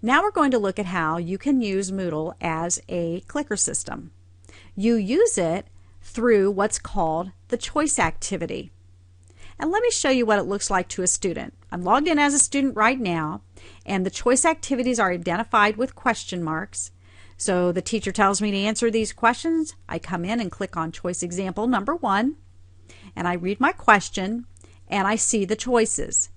Now we're going to look at how you can use Moodle as a clicker system. You use it through what's called the choice activity. And let me show you what it looks like to a student. I'm logged in as a student right now, and the choice activities are identified with question marks. So the teacher tells me to answer these questions. I come in and click on choice example number 1, and I read my question, and I see the choices.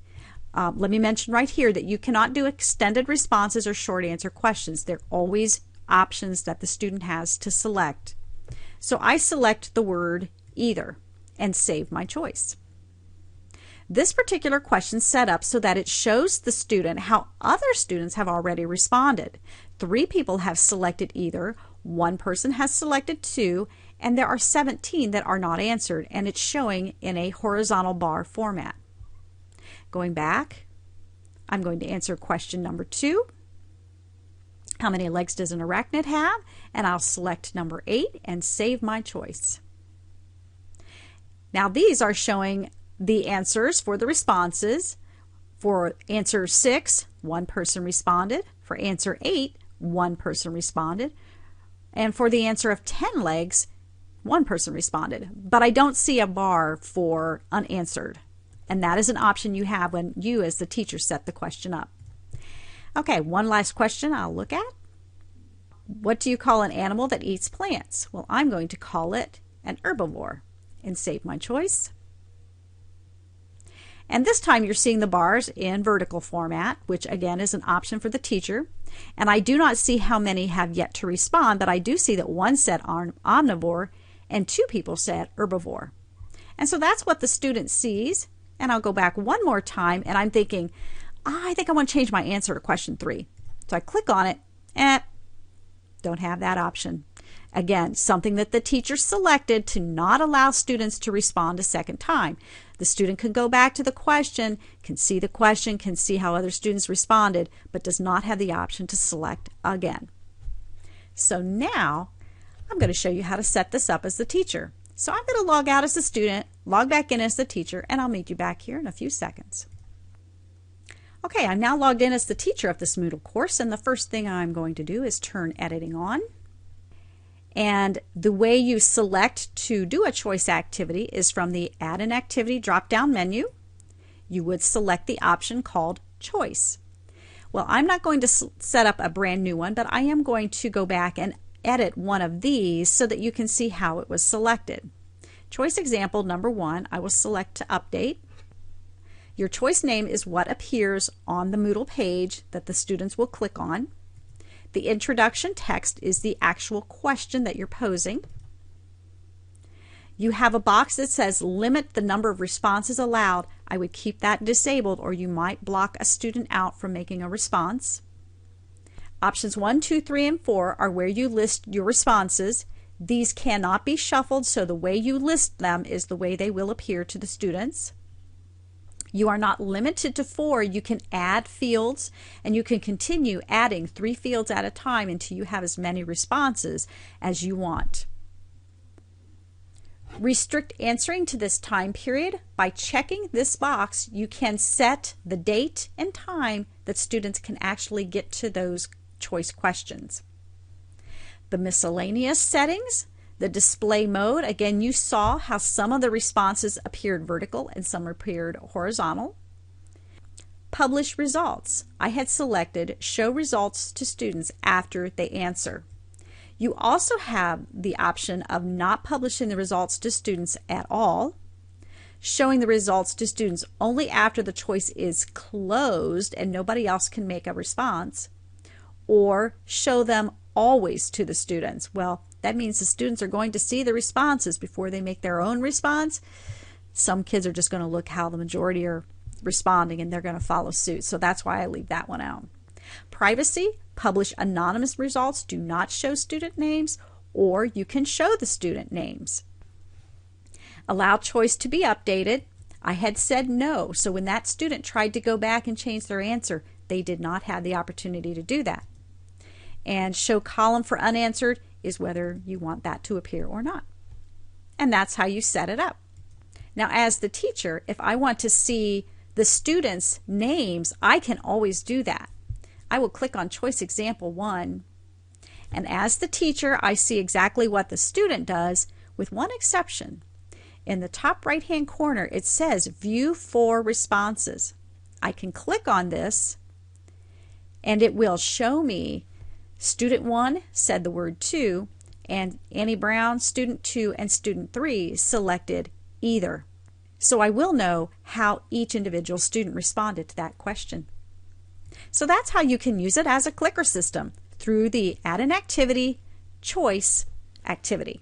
Let me mention right here that you cannot do extended responses or short answer questions. They're always options that the student has to select. So I select the word either and save my choice. This particular question is set up so that it shows the student how other students have already responded. 3 people have selected either, 1 person has selected 2, and there are 17 that are not answered, and it's showing in a horizontal bar format. Going back, I'm going to answer question number 2. How many legs does an arachnid have? And I'll select number 8 and save my choice. Now these are showing the answers for the responses. For answer 6, 1 person responded. For answer 8, 1 person responded. And for the answer of 10 legs, 1 person responded. But I don't see a bar for unanswered. And that is an option you have when you as the teacher set the question up. Okay, one last question I'll look at. What do you call an animal that eats plants? Well, I'm going to call it an herbivore and save my choice. And this time you're seeing the bars in vertical format, which again is an option for the teacher. And I do not see how many have yet to respond, but I do see that 1 said omnivore and 2 people said herbivore. And so that's what the student sees. And I'll go back one more time, and I'm thinking, I think I want to change my answer to question 3. So I click on it, and don't have that option. Again, something that the teacher selected to not allow students to respond a second time. The student can go back to the question, can see the question, can see how other students responded, but does not have the option to select again. So now I'm going to show you how to set this up as the teacher. So I'm going to log out as the student, log back in as the teacher, and I'll meet you back here in a few seconds. Okay, I'm now logged in as the teacher of this Moodle course, and the first thing I'm going to do is turn editing on. And the way you select to do a choice activity is from the Add an Activity drop-down menu. You would select the option called Choice. Well, I'm not going to set up a brand new one, but I am going to go back and edit one of these so that you can see how it was selected. Choice example number 1, I will select to update. Your choice name is what appears on the Moodle page that the students will click on. The introduction text is the actual question that you're posing. You have a box that says limit the number of responses allowed. I would keep that disabled, or you might block a student out from making a response. Options 1, 2, 3, and 4 are where you list your responses. These cannot be shuffled, so the way you list them is the way they will appear to the students. You are not limited to 4. You can add fields, and you can continue adding 3 fields at a time until you have as many responses as you want. Restrict answering to this time period. By checking this box, you can set the date and time that students can actually get to those choice questions. The miscellaneous settings, the display mode, again, you saw how some of the responses appeared vertical and some appeared horizontal. Publish results. I had selected show results to students after they answer. You also have the option of not publishing the results to students at all, showing the results to students only after the choice is closed and nobody else can make a response, or show them always to the students. Well, that means the students are going to see the responses before they make their own response. Some kids are just going to look how the majority are responding and they're going to follow suit. So that's why I leave that one out. Privacy, publish anonymous results, do not show student names, or you can show the student names. Allow choice to be updated. I had said no, so when that student tried to go back and change their answer, they did not have the opportunity to do that. And show column for unanswered is whether you want that to appear or not. And that's how you set it up. Now, as the teacher, if I want to see the students' names, I can always do that. I will click on Choice Example 1, and as the teacher, I see exactly what the student does, with one exception. In the top right-hand corner, it says View for Responses. I can click on this, and it will show me Student 1 said the word to, and Annie Brown, Student 2, and Student 3 selected either. So I will know how each individual student responded to that question. So that's how you can use it as a clicker system, through the Add an Activity Choice activity.